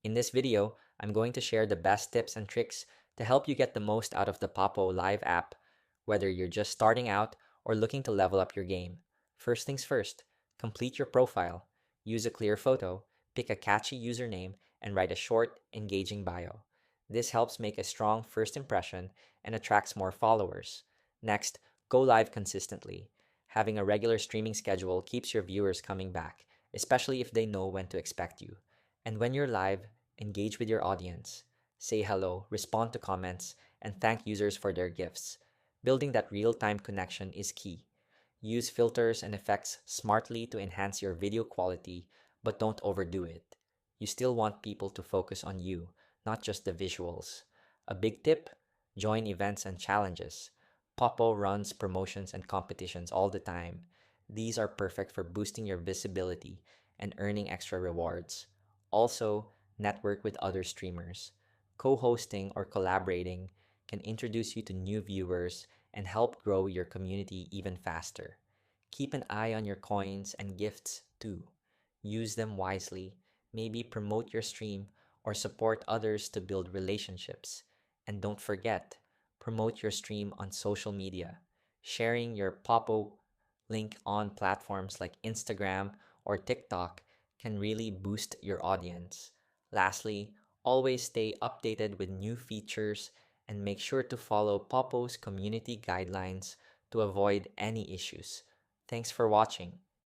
In this video, I'm going to share the best tips and tricks to help you get the most out of the Poppo Live app, whether you're just starting out or looking to level up your game. First things first, complete your profile. Use a clear photo, pick a catchy username, and write a short, engaging bio. This helps make a strong first impression and attracts more followers. Next, go live consistently. Having a regular streaming schedule keeps your viewers coming back, especially if they know when to expect you. And when you're live, engage with your audience. Say hello, respond to comments, and thank users for their gifts. Building that real time connection is key. Use filters and effects smartly to enhance your video quality, but don't overdo it. You still want people to focus on you, not just the visuals. A big tip: join events and challenges. Poppo runs promotions and competitions all the time. These are perfect for boosting your visibility and earning extra rewards. Also, network with other streamers. Co hosting or collaborating can introduce you to new viewers and help grow your community even faster. Keep an eye on your coins and gifts too. Use them wisely, maybe promote your stream or support others to build relationships. And don't forget, promote your stream on social media. Sharing your Poppo link on platforms like Instagram or TikTok can really boost your audience. Lastly, always stay updated with new features and make sure to follow Poppo's community guidelines to avoid any issues. Thanks for watching.